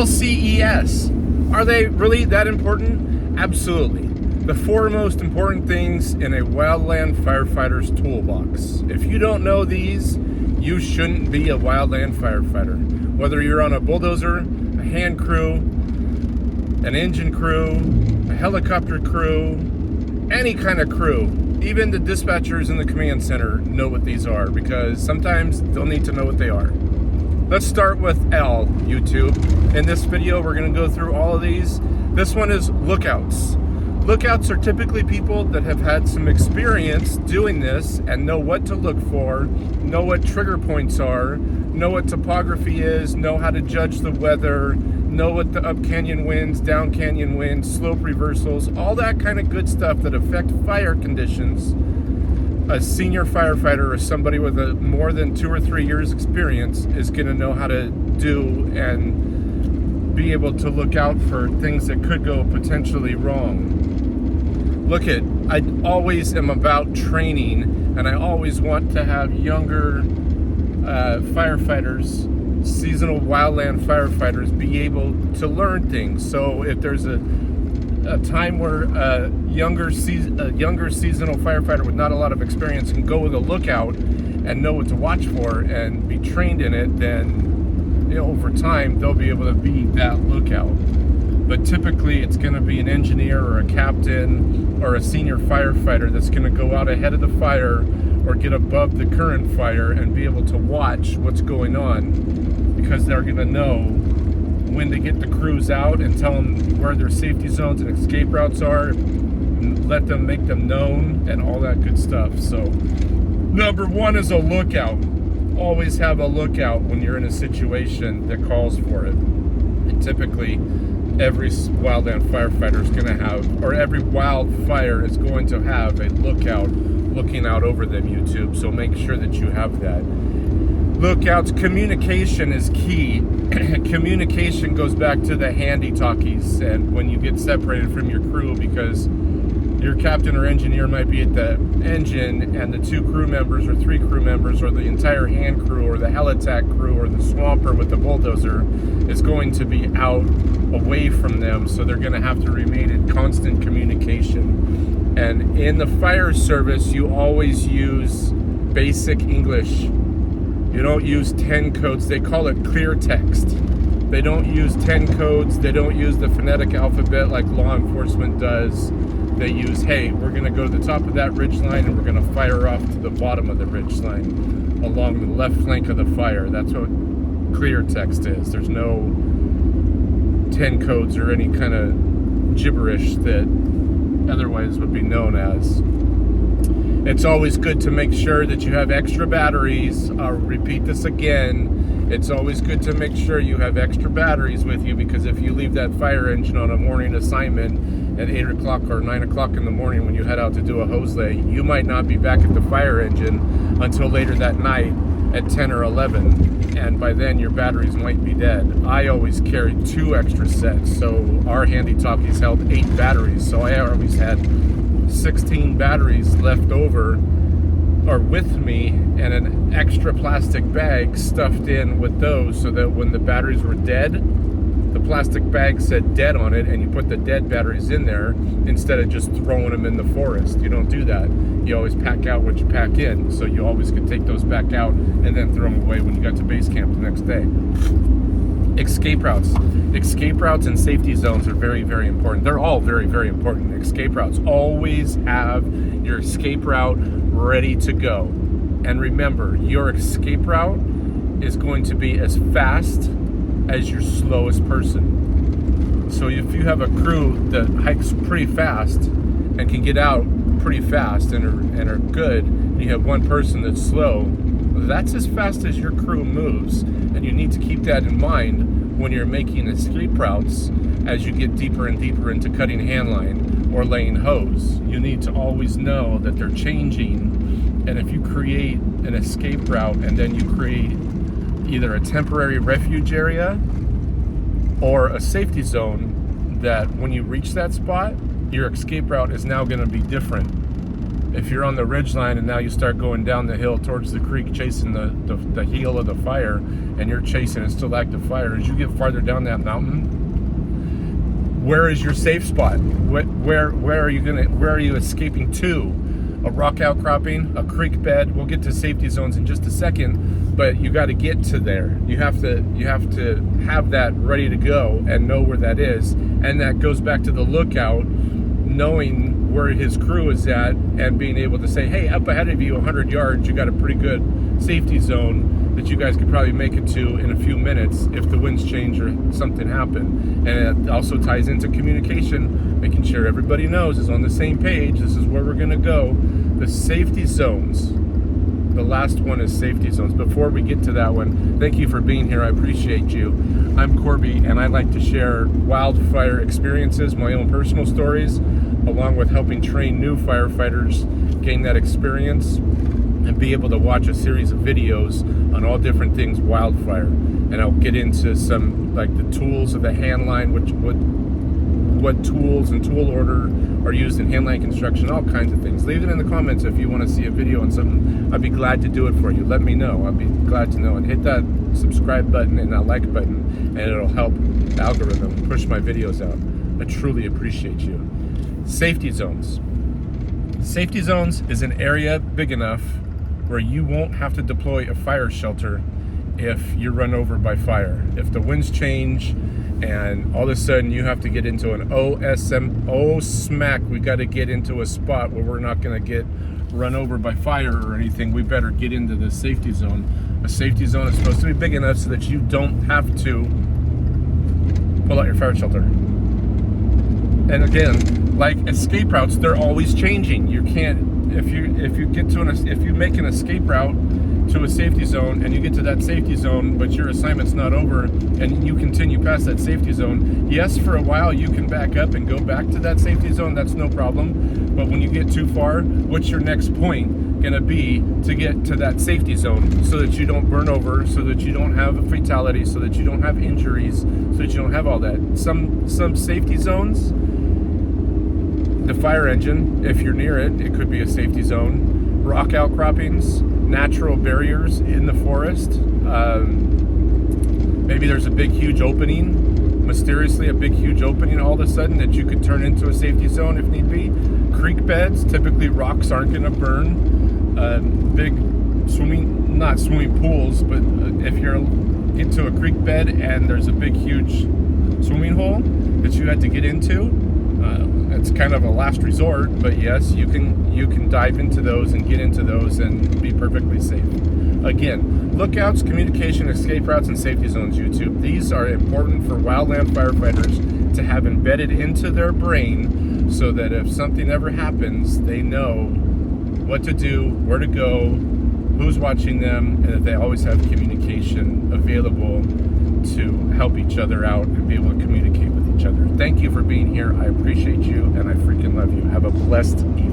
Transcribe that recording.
LCES. Are they really that important? Absolutely. The four most important things in a wildland firefighter's toolbox. If you don't know these, you shouldn't be a wildland firefighter. Whether you're on a bulldozer, a hand crew, an engine crew, a helicopter crew, any kind of crew, even the dispatchers in the command center know what these are, because sometimes they'll need to know what they are. Let's start with L, YouTube. In this video, we're going to go through all of these. This one is lookouts. Lookouts are typically people that have had some experience doing this and know what to look for, know what trigger points are, know what topography is, know how to judge the weather, know what the up canyon winds, down canyon winds, slope reversals, all that kind of good stuff that affect fire conditions. A senior firefighter or somebody with more than 2 or 3 years experience is going to know how to do and be able to look out for things that could go potentially wrong. I always am about training, and I always want to have younger firefighters, seasonal wildland firefighters, be able to learn things. So if there's a time where a younger seasonal firefighter with not a lot of experience can go with a lookout and know what to watch for and be trained in it, then over time they'll be able to be that lookout. But typically it's going to be an engineer or a captain or a senior firefighter that's going to go out ahead of the fire or get above the current fire and be able to watch what's going on, because they're going to know when to get the crews out and tell them where their safety zones and escape routes are, and make them known and all that good stuff. So number one is a lookout. Always have a lookout when you're in a situation that calls for it. And typically every wildland firefighter is going to have, or every wildfire is going to have a lookout looking out over them, YouTube. So make sure that you have that. Lookouts, communication is key. Communication goes back to the handy talkies, and when you get separated from your crew, because your captain or engineer might be at the engine and the 2 crew members or 3 crew members or the entire hand crew or the helitack crew or the swamper with the bulldozer is going to be out away from them, so they're going to have to remain in constant communication. And in the fire service, you always use basic English. You don't use 10 codes. They call it clear text. They don't use 10 codes. They don't use the phonetic alphabet like law enforcement does. They use, hey, we're going to go to the top of that ridge line and we're going to fire off to the bottom of the ridge line along the left flank of the fire. That's what clear text is. There's no 10 codes or any kind of gibberish that otherwise would be known as. It's always good to make sure that you have extra batteries. I'll repeat this again. It's always good to make sure you have extra batteries with you, because if you leave that fire engine on a morning assignment at 8 o'clock or 9 o'clock in the morning when you head out to do a hose lay, you might not be back at the fire engine until later that night at 10 or 11. And by then your batteries might be dead. I always carried 2 extra sets. So our handy talkies held 8 batteries. So I always had 16 batteries left over or with me, and an extra plastic bag stuffed in with those, so that when the batteries were dead, the plastic bag said dead on it, and you put the dead batteries in there instead of just throwing them in the forest. You don't do that. You always pack out what you pack in, so you always could take those back out and then throw them away when you got to base camp the next day. Escape routes. Escape routes and safety zones are very, very important. They're all very, very important. Escape routes. Always have your escape route ready to go. And remember, your escape route is going to be as fast as your slowest person. So if you have a crew that hikes pretty fast and can get out pretty fast and are good, and you have one person that's slow, that's as fast as your crew moves. And you need to keep that in mind when you're making escape routes as you get deeper and deeper into cutting handline or laying hose. You need to always know that they're changing, and if you create an escape route and then you create either a temporary refuge area or a safety zone, that when you reach that spot, your escape route is now going to be different. If you're on the ridge line and now you start going down the hill towards the creek chasing the heel of the fire, and you're chasing a still active fire, as you get farther down that mountain, where is your safe spot? Where are you escaping to? A rock outcropping, a creek bed. We'll get to safety zones in just a second, but you got to get to there. You have to have that ready to go and know where that is, and that goes back to the lookout, knowing where his crew is at and being able to say, hey, up ahead of you 100 yards, you got a pretty good safety zone that you guys could probably make it to in a few minutes if the winds change or something happen. And it also ties into communication, making sure everybody knows is on the same page. This is where we're going to go. The safety zones. The last one is safety zones. Before we get to that one, thank you for being here. I appreciate you. I'm Corby, and I like to share wildfire experiences, my own personal stories, along with helping train new firefighters gain that experience and be able to watch a series of videos on all different things wildfire. And I'll get into some, like the tools of the hand line, what tools and tool order are used in handline construction, all kinds of things. Leave it in the comments if you want to see a video on something. I'd be glad to do it for you. Let me know. I'd be glad to know. And hit that subscribe button and that like button, and it'll help the algorithm push my videos out. I truly appreciate you. Safety zones. Safety zones is an area big enough where you won't have to deploy a fire shelter if you're run over by fire. If the winds change and all of a sudden you have to get into an smack, we got to get into a spot where we're not going to get run over by fire or anything, we better get into the safety zone. A safety zone is supposed to be big enough so that you don't have to pull out your fire shelter. And again, like escape routes, they're always changing. You can't, if you make an escape route to a safety zone and you get to that safety zone, but your assignment's not over and you continue past that safety zone, yes, for a while you can back up and go back to that safety zone, that's no problem. But when you get too far, what's your next point gonna be to get to that safety zone so that you don't burn over, so that you don't have a fatality, so that you don't have injuries, so that you don't have all that. Some safety zones, the fire engine, if you're near it, it could be a safety zone. Rock outcroppings, natural barriers in the forest. Maybe there's a big, huge opening, mysteriously a big, huge opening all of a sudden that you could turn into a safety zone if need be. Creek beds, typically rocks aren't going to burn. Big not swimming pools, but if you're into a creek bed and there's a big, huge swimming hole that you had to get into, it's kind of a last resort, but yes, you can dive into those and get into those and be perfectly safe. Again, lookouts, communication, escape routes, and safety zones, YouTube. These are important for wildland firefighters to have embedded into their brain so that if something ever happens, they know what to do, where to go, who's watching them, and that they always have communication available to help each other out and be able to communicate with each other. Thank you for being here. I appreciate you, and I freaking love you. Have a blessed evening.